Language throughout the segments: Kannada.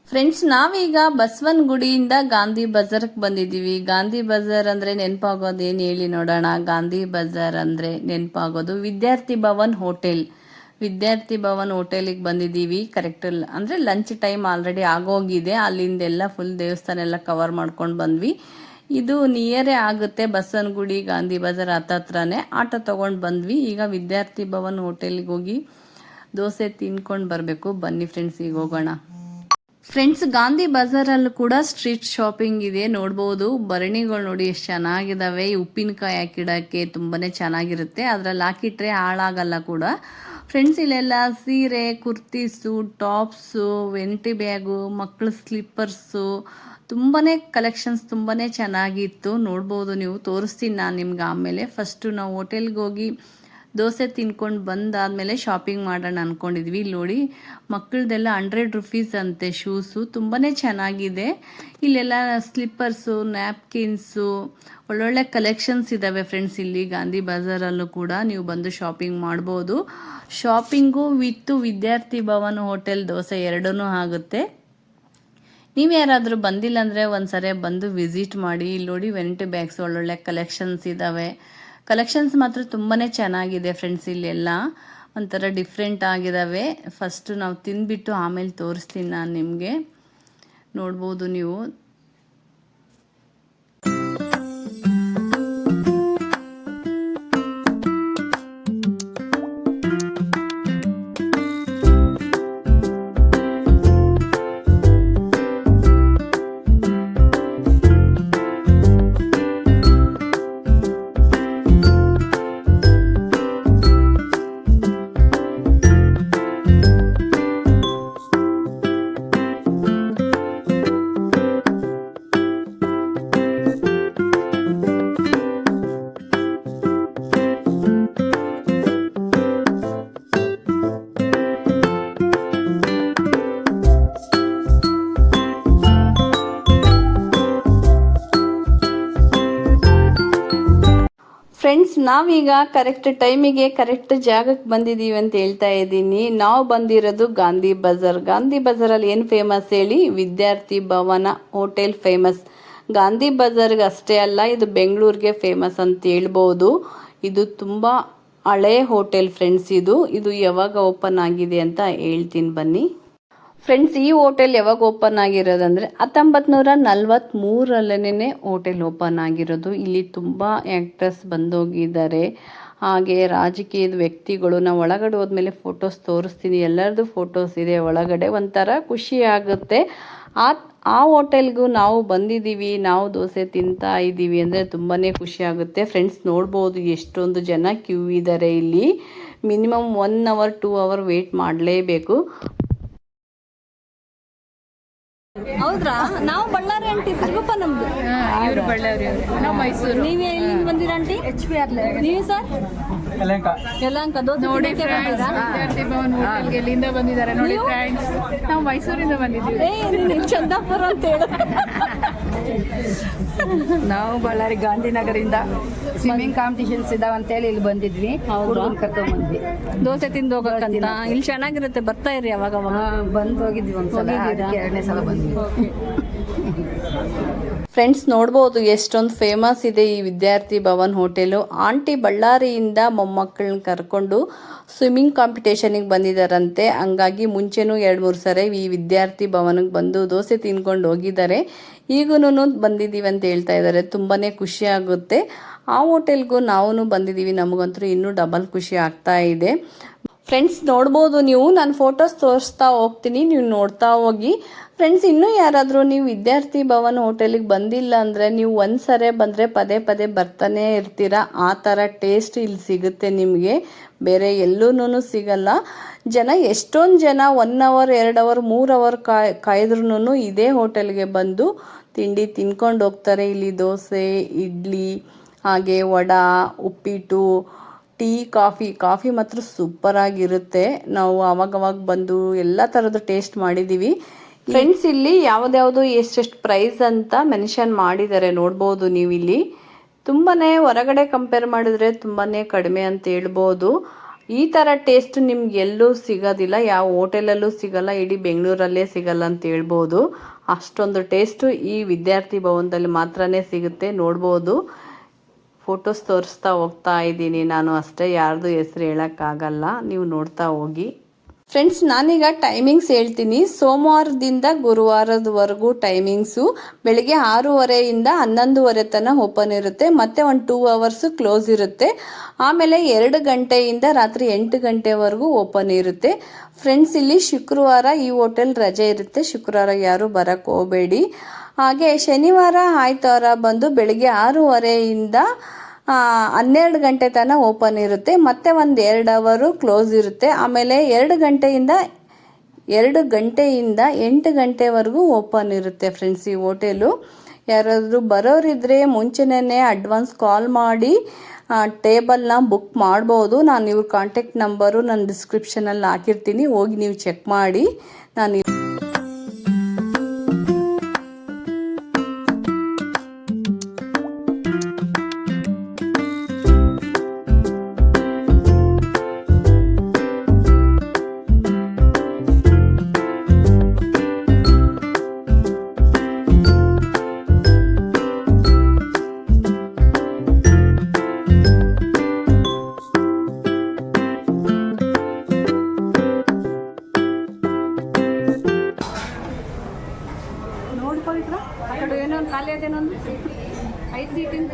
ಫ್ರೆಂಡ್ಸ್, ನಾವೀಗ ಬಸವನಗುಡಿಯಿಂದ ಗಾಂಧಿ ಬಜಾರ್ಗೆ ಬಂದಿದ್ದೀವಿ. ಗಾಂಧಿ ಬಜಾರ್ ಅಂದರೆ ನೆನಪಾಗೋದು ಏನು ಹೇಳಿ ನೋಡೋಣ. ಗಾಂಧಿ ಬಜಾರ್ ಅಂದರೆ ನೆನಪಾಗೋದು ವಿದ್ಯಾರ್ಥಿ ಭವನ್ ಹೋಟೆಲ್. ವಿದ್ಯಾರ್ಥಿ ಭವನ್ ಹೋಟೆಲಿಗೆ ಬಂದಿದ್ದೀವಿ. ಕರೆಕ್ಟ್ ಅಂದರೆ ಲಂಚ್ ಟೈಮ್ ಆಲ್ರೆಡಿ ಆಗೋಗಿದೆ. ಅಲ್ಲಿಂದೆಲ್ಲ ಫುಲ್ ದೇವಸ್ಥಾನ ಎಲ್ಲ ಕವರ್ ಮಾಡ್ಕೊಂಡು ಬಂದ್ವಿ. ಇದು ನಿಯರೇ ಆಗುತ್ತೆ, ಬಸವನಗುಡಿ ಗಾಂಧಿ ಬಜಾರ್ ಹತ್ರನೇ. ಆಟೋ ತೊಗೊಂಡು ಬಂದ್ವಿ. ಈಗ ವಿದ್ಯಾರ್ಥಿ ಭವನ್ ಹೋಟೆಲ್ಗೆ ಹೋಗಿ ದೋಸೆ ತಿನ್ಕೊಂಡು ಬರಬೇಕು. ಬನ್ನಿ ಫ್ರೆಂಡ್ಸ್, ಈಗ ಹೋಗೋಣ. ಫ್ರೆಂಡ್ಸ್, ಗಾಂಧಿ ಬಜಾರಲ್ಲೂ ಕೂಡ ಸ್ಟ್ರೀಟ್ ಶಾಪಿಂಗ್ ಇದೆ. ನೋಡ್ಬೋದು, ಭರಣಿಗಳು ನೋಡಿ ಎಷ್ಟು ಚೆನ್ನಾಗಿದ್ದಾವೆ. ಉಪ್ಪಿನಕಾಯಿ ಹಾಕಿಡೋಕ್ಕೆ ತುಂಬಾ ಚೆನ್ನಾಗಿರುತ್ತೆ. ಅದರಲ್ಲಿ ಹಾಕಿಟ್ರೆ ಹಾಳಾಗಲ್ಲ ಕೂಡ. ಫ್ರೆಂಡ್ಸ್, ಇಲ್ಲೆಲ್ಲ ಸೀರೆ, ಕುರ್ತೀಸು, ಟಾಪ್ಸು, ವೆಂಟಿ ಬ್ಯಾಗು, ಮಕ್ಕಳ ಸ್ಲಿಪ್ಪರ್ಸು ತುಂಬಾ ಕಲೆಕ್ಷನ್ಸ್ ತುಂಬಾ ಚೆನ್ನಾಗಿತ್ತು. ನೋಡ್ಬೋದು, ನೀವು ತೋರಿಸ್ತೀನಿ ನಾನು ನಿಮ್ಗೆ ಆಮೇಲೆ. ಫಸ್ಟು ನಾವು ಹೋಟೆಲ್ಗೆ ಹೋಗಿ ದೋಸೆ ತಿನ್ಕೊಂಡು ಬಂದಾದಮೇಲೆ ಶಾಪಿಂಗ್ ಮಾಡೋಣ ಅಂದ್ಕೊಂಡಿದ್ವಿ. ಇಲ್ಲಿ ನೋಡಿ, ಮಕ್ಕಳದೆಲ್ಲ 100 ರುಪೀಸ್ ಅಂತೆ ಶೂಸು. ತುಂಬಾ ಚೆನ್ನಾಗಿದೆ. ಇಲ್ಲೆಲ್ಲ ಸ್ಲಿಪ್ಪರ್ಸು, ನ್ಯಾಪ್ಕಿನ್ಸು, ಒಳ್ಳೊಳ್ಳೆ ಕಲೆಕ್ಷನ್ಸ್ ಇದ್ದಾವೆ ಫ್ರೆಂಡ್ಸ್. ಇಲ್ಲಿ ಗಾಂಧಿ ಬಜಾರಲ್ಲೂ ಕೂಡ ನೀವು ಬಂದು ಶಾಪಿಂಗ್ ಮಾಡ್ಬೋದು. ಶಾಪಿಂಗು ವಿತ್ತು ವಿದ್ಯಾರ್ಥಿ ಭವನ್ ಹೋಟೆಲ್ ದೋಸೆ ಎರಡೂ ಆಗುತ್ತೆ. ನೀವು ಯಾರಾದರೂ ಬಂದಿಲ್ಲ ಅಂದರೆ ಒಂದ್ಸರಿ ಬಂದು ವಿಸಿಟ್ ಮಾಡಿ. ಇಲ್ಲಿ ನೋಡಿ, ವೆಂಟಿ ಬ್ಯಾಗ್ಸ್ ಒಳ್ಳೊಳ್ಳೆ ಕಲೆಕ್ಷನ್ಸ್ ಇದ್ದಾವೆ. ಕಲೆಕ್ಷನ್ಸ್ ಮಾತ್ರ ತುಂಬಾ ಚೆನ್ನಾಗಿದೆ ಫ್ರೆಂಡ್ಸ್. ಇಲ್ಲೆಲ್ಲ ಒಂಥರ ಡಿಫ್ರೆಂಟ್ ಆಗಿದ್ದಾವೆ. ಫಸ್ಟು ನಾವು ತಿಂದ್ಬಿಟ್ಟು ಆಮೇಲೆ ತೋರಿಸ್ತೀನಿ ನಾನು ನಿಮಗೆ. ನೋಡ್ಬೋದು ನೀವು. ಫ್ರೆಂಡ್ಸ್, ನಾವೀಗ ಕರೆಕ್ಟ್ ಟೈಮಿಗೆ ಕರೆಕ್ಟ್ ಜಾಗಕ್ಕೆ ಬಂದಿದ್ದೀವಿ ಅಂತ ಹೇಳ್ತಾ ಇದ್ದೀನಿ. ನಾವು ಬಂದಿರೋದು ಗಾಂಧಿ ಬಜಾರ್. ಗಾಂಧಿ ಬಜಾರಲ್ಲಿ ಏನು ಫೇಮಸ್ ಹೇಳಿ? ವಿದ್ಯಾರ್ಥಿ ಭವನ ಹೋಟೆಲ್ ಫೇಮಸ್. ಗಾಂಧಿ ಬಜಾರ್ಗೆ ಅಷ್ಟೇ ಅಲ್ಲ, ಇದು ಬೆಂಗಳೂರಿಗೆ ಫೇಮಸ್ ಅಂತ ಹೇಳ್ಬೋದು. ಇದು ತುಂಬ ಹಳೆ ಹೋಟೆಲ್ ಫ್ರೆಂಡ್ಸ್. ಇದು ಯಾವಾಗ ಓಪನ್ ಆಗಿದೆ ಅಂತ ಹೇಳ್ತೀನಿ ಬನ್ನಿ. ಫ್ರೆಂಡ್ಸ್, ಈ ಹೋಟೆಲ್ ಯಾವಾಗ ಓಪನ್ ಆಗಿರೋದಂದರೆ 1943 ಹೋಟೆಲ್ ಓಪನ್ ಆಗಿರೋದು. ಇಲ್ಲಿ ತುಂಬ ಆ್ಯಕ್ಟರ್ಸ್ ಬಂದೋಗಿದ್ದಾರೆ, ಹಾಗೆ ರಾಜಕೀಯದ ವ್ಯಕ್ತಿಗಳು. ನಾವು ಒಳಗಡೆ ಹೋದ್ಮೇಲೆ ಫೋಟೋಸ್ ತೋರಿಸ್ತೀನಿ. ಎಲ್ಲರದ್ದು ಫೋಟೋಸ್ ಇದೆ ಒಳಗಡೆ. ಒಂಥರ ಖುಷಿ ಆಗುತ್ತೆ. ಆ ಹೋಟೆಲ್ಗೂ ನಾವು ಬಂದಿದ್ದೀವಿ, ನಾವು ದೋಸೆ ತಿಂತಾ ಇದ್ದೀವಿ ಅಂದರೆ ತುಂಬಾ ಖುಷಿ ಆಗುತ್ತೆ ಫ್ರೆಂಡ್ಸ್. ನೋಡ್ಬೋದು ಎಷ್ಟೊಂದು ಜನ ಕ್ಯೂ ಇದ್ದಾರೆ ಇಲ್ಲಿ. ಮಿನಿಮಮ್ 1 ಅವರ್ 2 ಅವರ್ ವೇಟ್ ಮಾಡಲೇಬೇಕು. ಹೌದ್ರಾ? ನಾವು ಬಳ್ಳಾರಿ ಆಂಟಿ. ಸಿಗುಪ್ಪ ನಮ್ದು. ಇವರು ಬಳ್ಳಾರಿ, ನಾವು ಮೈಸೂರು. ನೀವೇ ಎಲ್ಲಿಂದ ಬಂದಿರ ಆಂಟಿ? HPR. ನೀವು ಸರ್? ಯಲಹಂಕ. ದೋಸೆ ನೋಡಿ ಫ್ರೆಂಡ್ಸ್, ವಿದ್ಯಾರ್ಥಿ ಭವನ್ ಹೋಟೆಲ್ಗೆ ಎಲ್ಲಿಂದ ಬಂದಿದ್ದಾರೆ ನೋಡಿ ಫ್ರೆಂಡ್ಸ್. ನಾವು ಮೈಸೂರಿಂದ ಬಂದಿದ್ದೀವಿ. ಚಂದಾಪುರ ಅಂತ ಹೇಳ. ನಾವು ಬಳ್ಳಾರಿ ಗಾಂಧಿನಗರಿಂದ ಸ್ವಿಮ್ಮಿಂಗ್ ಕಾಂಪಿಟೇಷನ್ಸ್ ಇದಾವ ಅಂತೇಳಿ ಇಲ್ಲಿ ಬಂದಿದ್ವಿ. ಕರ್ಕೊಂಡ್ ಬಂದ್ವಿ ದೋಸೆ ತಿಂದು ಹೋಗಕ್ಕಂತ. ಇಲ್ಲಿ ಚೆನ್ನಾಗಿರುತ್ತೆ, ಬರ್ತಾ ಇರಿ ಅವಾಗ ಬಂದು ಹೋಗಿದ್ವಿ ಒಂದ್ಸಲ. 2ನೇ ಸಲ ಬಂದ್ವಿ. ಫ್ರೆಂಡ್ಸ್, ನೋಡ್ಬೋದು ಎಷ್ಟೊಂದು ಫೇಮಸ್ ಇದೆ ಈ ವಿದ್ಯಾರ್ಥಿ ಭವನ್ ಹೋಟೆಲು. ಆಂಟಿ ಬಳ್ಳಾರಿಯಿಂದ ಮೊಮ್ಮಕ್ಕಳನ್ನ ಕರ್ಕೊಂಡು ಸ್ವಿಮ್ಮಿಂಗ್ ಕಾಂಪಿಟೇಷನಿಗೆ ಬಂದಿದ್ದಾರಂತೆ. ಹಂಗಾಗಿ ಮುಂಚೆನೂ 2-3 ಸರಿ ಈ ವಿದ್ಯಾರ್ಥಿ ಭವನಿಗೆ ಬಂದು ದೋಸೆ ತಿನ್ಕೊಂಡು ಹೋಗಿದ್ದಾರೆ. ಈಗೂ ಬಂದಿದ್ದೀವಿ ಅಂತ ಹೇಳ್ತಾ ಇದ್ದಾರೆ. ತುಂಬಾ ಖುಷಿ ಆಗುತ್ತೆ. ಆ ಹೋಟೆಲ್ಗೂ ನಾವು ಬಂದಿದ್ದೀವಿ. ನಮಗಂತೂ ಇನ್ನೂ ಡಬಲ್ ಖುಷಿ ಆಗ್ತಾ ಇದೆ ಫ್ರೆಂಡ್ಸ್. ನೋಡ್ಬೋದು ನೀವು, ನಾನು ಫೋಟೋಸ್ ತೋರಿಸ್ತಾ ಹೋಗ್ತೀನಿ, ನೀವು ನೋಡ್ತಾ ಹೋಗಿ. ಫ್ರೆಂಡ್ಸ್, ಇನ್ನೂ ಯಾರಾದರೂ ನೀವು ವಿದ್ಯಾರ್ಥಿ ಭವನ್ ಹೋಟೆಲಿಗೆ ಬಂದಿಲ್ಲ ಅಂದರೆ ನೀವು ಒಂದ್ಸರಿ ಬಂದರೆ ಪದೇ ಪದೇ ಬರ್ತಾನೆ ಇರ್ತೀರಾ. ಆ ಥರ ಟೇಸ್ಟ್ ಇಲ್ಲಿ ಸಿಗುತ್ತೆ ನಿಮಗೆ, ಬೇರೆ ಎಲ್ಲೂ ಸಿಗಲ್ಲ. ಎಷ್ಟೊಂದು ಜನ 1 ಅವರ್ 2 ಅವರ್ 3 ಅವರ್ ಕಾಯ್ದ್ರೂ ಇದೇ ಹೋಟೆಲ್ಗೆ ಬಂದು ತಿಂಡಿ ತಿನ್ಕೊಂಡು ಹೋಗ್ತಾರೆ. ಇಲ್ಲಿ ದೋಸೆ, ಇಡ್ಲಿ, ಹಾಗೆ ವಡಾ, ಉಪ್ಪಿಟ್ಟು, ಟೀ, ಕಾಫಿ ಮಾತ್ರ ಸೂಪರಾಗಿರುತ್ತೆ. ನಾವು ಅವಾಗವಾಗ ಬಂದು ಎಲ್ಲ ಥರದ್ದು ಟೇಸ್ಟ್ ಮಾಡಿದ್ದೀವಿ ಫ್ರೆಂಡ್ಸ್. ಇಲ್ಲಿ ಯಾವುದ್ಯಾವುದು ಎಷ್ಟೆಷ್ಟು ಪ್ರೈಸ್ ಅಂತ ಮೆನ್ಷನ್ ಮಾಡಿದ್ದಾರೆ, ನೋಡ್ಬೋದು ನೀವು. ಇಲ್ಲಿ ತುಂಬಾ ಹೊರಗಡೆ ಕಂಪೇರ್ ಮಾಡಿದ್ರೆ ತುಂಬಾ ಕಡಿಮೆ ಅಂತ ಹೇಳ್ಬೋದು. ಈ ಥರ ಟೇಸ್ಟ್ ನಿಮ್ಗೆ ಎಲ್ಲೂ ಸಿಗೋದಿಲ್ಲ, ಯಾವ ಹೋಟೆಲಲ್ಲೂ ಸಿಗಲ್ಲ, ಇಡೀ ಬೆಂಗಳೂರಲ್ಲೇ ಸಿಗಲ್ಲ ಅಂತ ಹೇಳ್ಬೋದು. ಅಷ್ಟೊಂದು ಟೇಸ್ಟು ಈ ವಿದ್ಯಾರ್ಥಿ ಭವನದಲ್ಲಿ ಮಾತ್ರನೇ ಸಿಗುತ್ತೆ. ನೋಡ್ಬೋದು, ಫೋಟೋಸ್ ತೋರಿಸ್ತಾ ಹೋಗ್ತಾ ಇದ್ದೀನಿ ನಾನು ಅಷ್ಟೇ, ಯಾರ್ದು ಹೆಸರು ಹೇಳೋಕ್ಕಾಗಲ್ಲ, ನೀವು ನೋಡ್ತಾ ಹೋಗಿ. ಫ್ರೆಂಡ್ಸ್, ನಾನೀಗ ಟೈಮಿಂಗ್ಸ್ ಹೇಳ್ತೀನಿ. ಸೋಮವಾರದಿಂದ ಗುರುವಾರದವರೆಗೂ ಟೈಮಿಂಗ್ಸು ಬೆಳಿಗ್ಗೆ 6:30 11:30 ತನಕ ಓಪನ್ ಇರುತ್ತೆ, ಮತ್ತು ಒಂದು 2 ಅವರ್ಸು ಕ್ಲೋಸ್ ಇರುತ್ತೆ. ಆಮೇಲೆ 2 ಗಂಟೆಯಿಂದ ರಾತ್ರಿ 8 ಗಂಟೆವರೆಗೂ ಓಪನ್ ಇರುತ್ತೆ. ಫ್ರೆಂಡ್ಸ್, ಇಲ್ಲಿ ಶುಕ್ರವಾರ ಈ ಹೋಟೆಲ್ ರಜೆ ಇರುತ್ತೆ, ಶುಕ್ರವಾರ ಯಾರು ಬರೋಕ್ಕೆ ಹೋಗಬೇಡಿ. ಹಾಗೆ ಶನಿವಾರ ಆಯ್ತವಾರ ಬಂದು ಬೆಳಿಗ್ಗೆ 6:30 12 ಗಂಟೆ ತನಕ ಓಪನ್ ಇರುತ್ತೆ, ಮತ್ತೆ ಒಂದು 2 ಅವರು ಕ್ಲೋಸ್ ಇರುತ್ತೆ. ಆಮೇಲೆ 2 ಗಂಟೆಯಿಂದ 8 ಗಂಟೆವರೆಗೂ ಓಪನ್ ಇರುತ್ತೆ ಫ್ರೆಂಡ್ಸ್ ಈ ಹೋಟೆಲು. ಯಾರಾದರೂ ಬರೋರಿದ್ರೆ ಮುಂಚೆನೇ ಅಡ್ವಾನ್ಸ್ ಕಾಲ್ ಮಾಡಿ ಟೇಬಲ್ನ ಬುಕ್ ಮಾಡ್ಬೋದು. ನಾನು ಇವ್ರ ಕಾಂಟ್ಯಾಕ್ಟ್ ನಂಬರು ನಾನು ಡಿಸ್ಕ್ರಿಪ್ಷನಲ್ಲಿ ಹಾಕಿರ್ತೀನಿ, ಹೋಗಿ ನೀವು ಚೆಕ್ ಮಾಡಿ. ನಾನು ನೋಡ್ಕೊಳ್ಳಿದ್ರ ಆ ಕಡೆ ಏನೋ ಒಂದು ಖಾಲಿ ಅದೇನೊಂದು 5 ಸೀಟಿನ.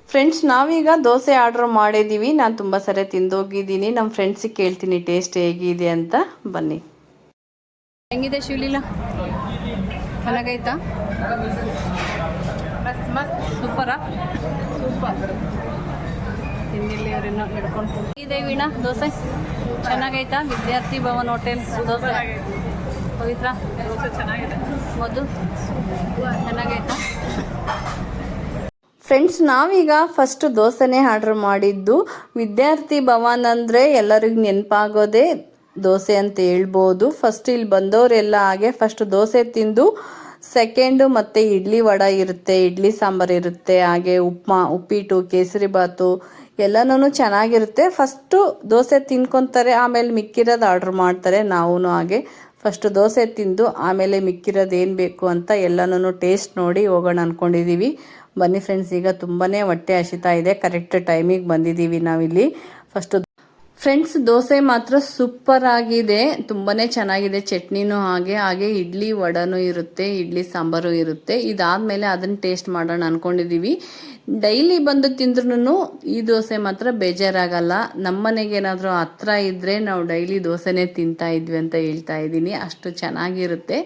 ಫ್ರೆಂಡ್ಸ್, ನಾವೀಗ ದೋಸೆ ಆರ್ಡ್ರ್ ಮಾಡಿದ್ದೀವಿ. ನಾನು ತುಂಬ ಸರಿ ತಿಂದೋಗಿದ್ದೀನಿ. ನಮ್ಮ ಫ್ರೆಂಡ್ಸಿಗೆ ಕೇಳ್ತೀನಿ ಟೇಸ್ಟ್ ಹೇಗಿದೆ ಅಂತ. ಬನ್ನಿ. ಹೆಂಗಿದೆ ಶಿವಲೀಲಾ? ಚೆನ್ನಾಗೈತಾ? ಮಸ್ತ್ ಸೂಪರಾ? ಸೂಪರ್. ತಿಂದಿಲ್ಲಿ ಅವರನ್ನ ಹಿಡ್ಕೊಂಡು ಇದೆ ವೀಣಾ. ದೋಸೆ ಚೆನ್ನಾಗೈತಾ? ವಿದ್ಯಾರ್ಥಿ ಭವನ್ ಹೋಟೆಲ್ ದೋಸೆ. ಪವಿತ್ರ ದೋಸೆ ಚೆನ್ನಾಗಿದೆ. ಮಧು ಚೆನ್ನಾಗೈತಾ? ಫ್ರೆಂಡ್ಸ್, ನಾವೀಗ ಫಸ್ಟ್ ದೋಸೆನೇ ಆರ್ಡ್ರ್ ಮಾಡಿದ್ದು. ವಿದ್ಯಾರ್ಥಿ ಭವನ್ ಅಂದರೆ ಎಲ್ಲರಿಗೂ ನೆನಪಾಗೋದೇ ದೋಸೆ ಅಂತ ಹೇಳ್ಬೋದು. ಫಸ್ಟ್ ಇಲ್ಲಿ ಬಂದವರೆಲ್ಲ ಹಾಗೆ ಫಸ್ಟ್ ದೋಸೆ ತಿಂದು ಸೆಕೆಂಡು ಮತ್ತು ಇಡ್ಲಿ ವಡೆ ಇರುತ್ತೆ, ಇಡ್ಲಿ ಸಾಂಬಾರು ಇರುತ್ತೆ, ಹಾಗೆ ಉಪ್ಮಾ, ಉಪ್ಪಿಟ್ಟು, ಕೇಸರಿ ಬಾತು ಎಲ್ಲನೂ ಚೆನ್ನಾಗಿರುತ್ತೆ. ಫಸ್ಟು ದೋಸೆ ತಿನ್ಕೊತಾರೆ, ಆಮೇಲೆ ಮಿಕ್ಕಿರೋದು ಆರ್ಡ್ರ್ ಮಾಡ್ತಾರೆ. ನಾವು ಹಾಗೆ ಫಸ್ಟು ದೋಸೆ ತಿಂದು ಆಮೇಲೆ ಮಿಕ್ಕಿರೋದು ಏನು ಬೇಕು ಅಂತ ಎಲ್ಲನೂ ಟೇಸ್ಟ್ ನೋಡಿ ಹೋಗೋಣ ಅಂದ್ಕೊಂಡಿದ್ದೀವಿ. ಬನ್ನಿ ಫ್ರೆಂಡ್ಸ್, ಈಗ ತುಂಬಾ ಹೊಟ್ಟೆ ಹಸಿತಾ ಇದೆ. ಕರೆಕ್ಟ್ ಟೈಮಿಗೆ ಬಂದಿದ್ದೀವಿ ನಾವಿಲ್ಲಿ. ಫಸ್ಟು ಫ್ರೆಂಡ್ಸ್, ದೋಸೆ ಮಾತ್ರ ಸೂಪರ್ ಆಗಿದೆ, ತುಂಬಾ ಚೆನ್ನಾಗಿದೆ. ಚಟ್ನಿನೂ ಹಾಗೆ ಇಡ್ಲಿ ವಡನೂ ಇರುತ್ತೆ, ಇಡ್ಲಿ ಸಾಂಬಾರು ಇರುತ್ತೆ. ಇದಾದಮೇಲೆ ಅದನ್ನು ಟೇಸ್ಟ್ ಮಾಡೋಣ ಅಂದ್ಕೊಂಡಿದ್ದೀವಿ. ಡೈಲಿ ಬಂದು ತಿಂದ್ರೂ ಈ ದೋಸೆ ಮಾತ್ರ ಬೇಜಾರಾಗಲ್ಲ. ನಮ್ಮನೆಗೆ ಏನಾದರೂ ಹತ್ರ ಇದ್ದರೆ ನಾವು ಡೈಲಿ ದೋಸೆನೇ ತಿಂತಾ ಇದ್ವಿ ಅಂತ ಹೇಳ್ತಾ ಇದ್ದೀನಿ, ಅಷ್ಟು ಚೆನ್ನಾಗಿರುತ್ತೆ.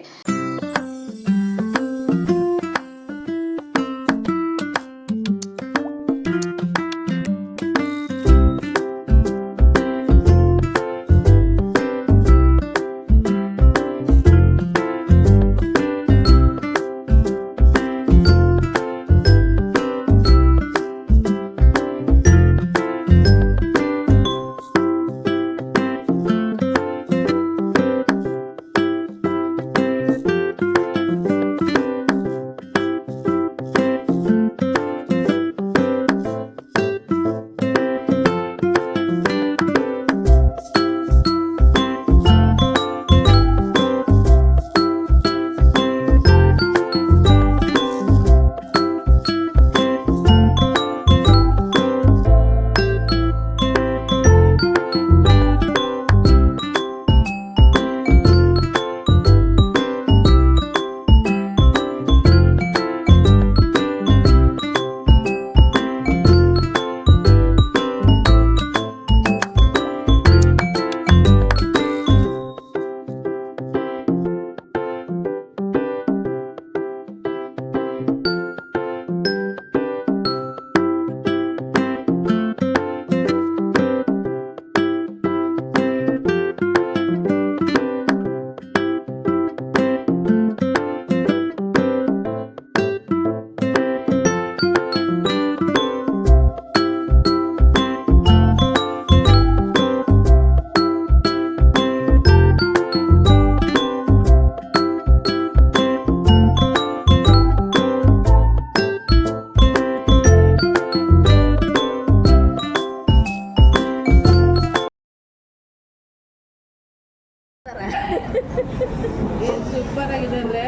ಸೂಪರ್ ಆಗಿದೆ ಅಂದ್ರೆ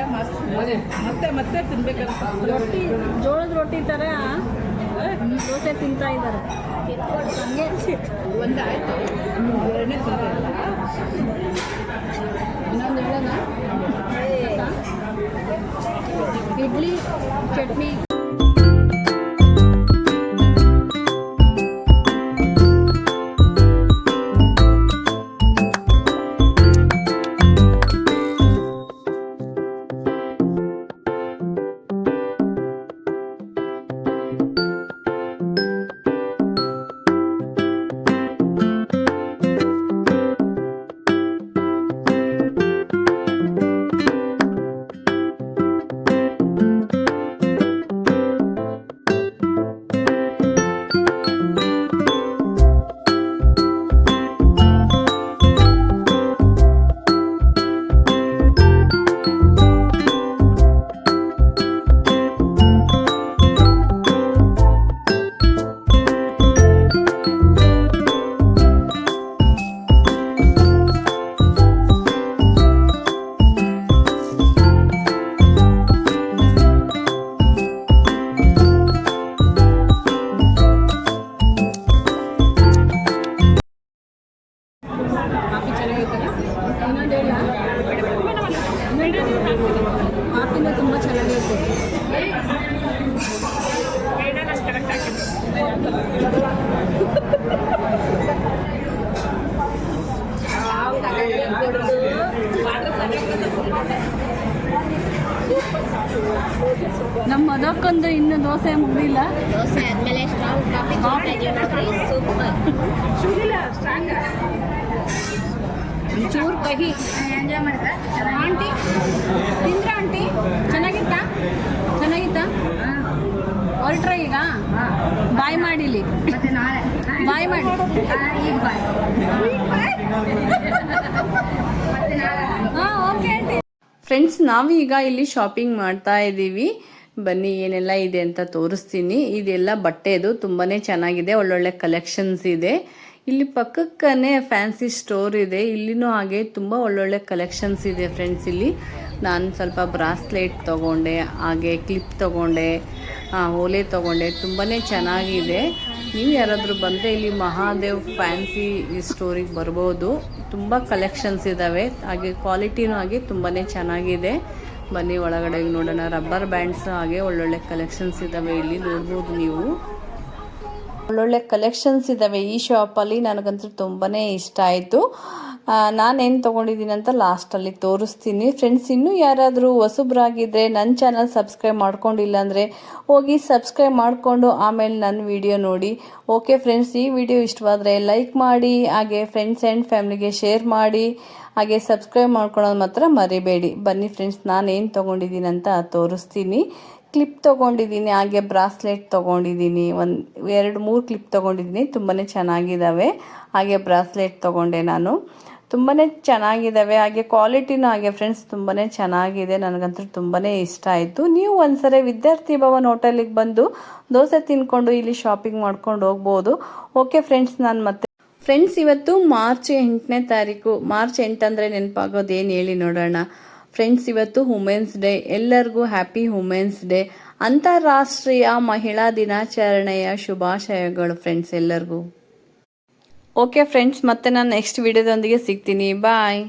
ಮತ್ತೆ ಮತ್ತೆ ತಿನ್ಬೇಕಂತ ರೊಟ್ಟಿ ಜೋಳದ ರೊಟ್ಟಿ ಥರ ದೋಸೆ ತಿಂತಾ ಇದ್ದಾರೆ. ಒಂದಾಯ್ತು, ಎರಡನೇ ತಿಂತ ಇನ್ನೊಂದು ಹೇಳೋಣ, ಇಡ್ಲಿ ಚಟ್ನಿ. ಕಾಫಿನೂ ತುಂಬ ಚೆನ್ನಾಗಿರುತ್ತೆ. ನಮ್ಮ ಅದಕ್ಕೊಂದು ಇನ್ನು ದೋಸೆ ಮುಗಿದಿಲ್ಲ. ದೋಸೆ ಆದ್ಮೇಲೆ ಸ್ಟ್ರಾಂಗ್ ಕಾಫಿ ಸೂಪರ್. ಚೂರು ಕಹಿ ಎಂಜಾಯ್ ಮಾಡಿದ್ರೆ ಆಂಟಿ ತಿಂದ್ರ ಆಂಟಿ ಚೆನ್ನಾಗಿತ್ತಾ? ಚೆನ್ನಾಗಿತ್ತಾ? ಹೊರಟ್ರ ಈಗ ಬಾಯ್ ಮಾಡಿಲಿ, ಮತ್ತೆ ನಾಳೆ ಬಾಯ್ ಮಾಡಿ ಈಗ ಬಾಯ್ ಮತ್ತೆ ನಾಳೆ. ಹಾಂ ಓಕೆ ಆಂಟಿ. ಫ್ರೆಂಡ್ಸ್, ನಾವೀಗ ಇಲ್ಲಿ ಶಾಪಿಂಗ್ ಮಾಡ್ತಾ ಇದ್ದೀವಿ. ಬನ್ನಿ ಏನೆಲ್ಲ ಇದೆ ಅಂತ ತೋರಿಸ್ತೀನಿ. ಇದೆಲ್ಲ ಬಟ್ಟೆದು ತುಂಬಾ ಚೆನ್ನಾಗಿದೆ, ಒಳ್ಳೊಳ್ಳೆ ಕಲೆಕ್ಷನ್ಸ್ ಇದೆ. ಇಲ್ಲಿ ಪಕ್ಕಕ್ಕನೆ ಫ್ಯಾನ್ಸಿ ಸ್ಟೋರ್ ಇದೆ, ಇಲ್ಲಿನೂ ಹಾಗೆ ತುಂಬ ಒಳ್ಳೊಳ್ಳೆ ಕಲೆಕ್ಷನ್ಸ್ ಇದೆ ಫ್ರೆಂಡ್ಸ್. ಇಲ್ಲಿ ನಾನು ಸ್ವಲ್ಪ ಬ್ರಾಸ್ಲೆಟ್ ತೊಗೊಂಡೆ, ಹಾಗೆ ಕ್ಲಿಪ್ ತೊಗೊಂಡೆ, ಓಲೆ ತೊಗೊಂಡೆ, ತುಂಬಾ ಚೆನ್ನಾಗಿದೆ. ನೀವು ಯಾರಾದರೂ ಬಂದರೆ ಇಲ್ಲಿ ಮಹಾದೇವ್ ಫ್ಯಾನ್ಸಿ ಸ್ಟೋರಿಗೆ ಬರ್ಬೋದು. ತುಂಬ ಕಲೆಕ್ಷನ್ಸ್ ಇದ್ದಾವೆ, ಹಾಗೆ ಕ್ವಾಲಿಟಿನೂ ಹಾಗೆ ತುಂಬಾ ಚೆನ್ನಾಗಿದೆ. ಬನ್ನಿ ಒಳಗಡೆ ನೋಡೋಣ. ರಬ್ಬರ್ ಬ್ಯಾಂಡ್ಸ್ ಹಾಗೆ ಒಳ್ಳೊಳ್ಳೆ ಕಲೆಕ್ಷನ್ಸ್ ಇದ್ದಾವೆ, ಇಲ್ಲಿ ನೋಡ್ಬೋದು ನೀವು. ಒಳ್ಳೊಳ್ಳೆ ಕಲೆಕ್ಷನ್ಸ್ ಇದ್ದಾವೆ ಈ ಶಾಪಲ್ಲಿ. ನನಗಂತೂ ತುಂಬಾ ಇಷ್ಟ ಆಯಿತು. ನಾನೇನು ತೊಗೊಂಡಿದ್ದೀನಿ ಅಂತ ಲಾಸ್ಟಲ್ಲಿ ತೋರಿಸ್ತೀನಿ ಫ್ರೆಂಡ್ಸ್. ಇನ್ನೂ ಯಾರಾದರೂ ಹೊಸಬ್ರಾಗಿದ್ದರೆ ನನ್ನ ಚಾನಲ್ ಸಬ್ಸ್ಕ್ರೈಬ್ ಮಾಡ್ಕೊಂಡಿಲ್ಲ ಅಂದರೆ ಹೋಗಿ ಸಬ್ಸ್ಕ್ರೈಬ್ ಮಾಡಿಕೊಂಡು ಆಮೇಲೆ ನನ್ನ ವಿಡಿಯೋ ನೋಡಿ. ಓಕೆ ಫ್ರೆಂಡ್ಸ್, ಈ ವಿಡಿಯೋ ಇಷ್ಟವಾದರೆ ಲೈಕ್ ಮಾಡಿ, ಹಾಗೆ ಫ್ರೆಂಡ್ಸ್ ಆ್ಯಂಡ್ ಫ್ಯಾಮಿಲಿಗೆ ಶೇರ್ ಮಾಡಿ, ಹಾಗೆ ಸಬ್ಸ್ಕ್ರೈಬ್ ಮಾಡ್ಕೊಳ್ಳೋದು ಮಾತ್ರ ಮರಿಬೇಡಿ. ಬನ್ನಿ ಫ್ರೆಂಡ್ಸ್, ನಾನೇನು ತೊಗೊಂಡಿದ್ದೀನಿ ಅಂತ ತೋರಿಸ್ತೀನಿ. ಕ್ಲಿಪ್ ತೊಗೊಂಡಿದ್ದೀನಿ, ಹಾಗೆ ಬ್ರಾಸ್ಲೆಟ್ ತೊಗೊಂಡಿದ್ದೀನಿ. 2-3 ಕ್ಲಿಪ್ ತೊಗೊಂಡಿದ್ದೀನಿ, ತುಂಬಾ ಚೆನ್ನಾಗಿದ್ದಾವೆ. ಹಾಗೆ ಬ್ರಾಸ್ಲೆಟ್ ತೊಗೊಂಡೆ ನಾನು, ತುಂಬಾ ಚೆನ್ನಾಗಿದ್ದಾವೆ. ಹಾಗೆ ಕ್ವಾಲಿಟಿನೂ ಹಾಗೆ ಫ್ರೆಂಡ್ಸ್ ತುಂಬಾ ಚೆನ್ನಾಗಿದೆ. ನನಗಂತೂ ತುಂಬಾ ಇಷ್ಟ ಆಯಿತು. ನೀವು ಒಂದ್ಸರಿ ವಿದ್ಯಾರ್ಥಿ ಭವನ್ ಹೋಟೆಲಿಗೆ ಬಂದು ದೋಸೆ ತಿನ್ಕೊಂಡು ಇಲ್ಲಿ ಶಾಪಿಂಗ್ ಮಾಡ್ಕೊಂಡು ಹೋಗ್ಬೋದು. ಓಕೆ ಫ್ರೆಂಡ್ಸ್, ನಾನು ಮತ್ತೆ ಫ್ರೆಂಡ್ಸ್ ಇವತ್ತು ಮಾರ್ಚ್ 8ನೇ ತಾರೀಕು. ಮಾರ್ಚ್ 8 ಅಂದರೆ ನೆನಪಾಗೋದೇನು ಹೇಳಿ ನೋಡೋಣ ಫ್ರೆಂಡ್ಸ್. ಇವತ್ತು ವುಮೆನ್ಸ್ ಡೇ. ಎಲ್ಲರಿಗೂ ಹ್ಯಾಪಿ ವುಮೆನ್ಸ್ ಡೇ, ಅಂತಾರಾಷ್ಟ್ರೀಯ ಮಹಿಳಾ ದಿನಾಚರಣೆಯ ಶುಭಾಶಯಗಳು ಫ್ರೆಂಡ್ಸ್ ಎಲ್ಲರಿಗೂ. ಓಕೆ ಫ್ರೆಂಡ್ಸ್, ಮತ್ತೆ ನಾನು ನೆಕ್ಸ್ಟ್ ವಿಡಿಯೋದೊಂದಿಗೆ ಸಿಗ್ತೀನಿ. ಬಾಯ್.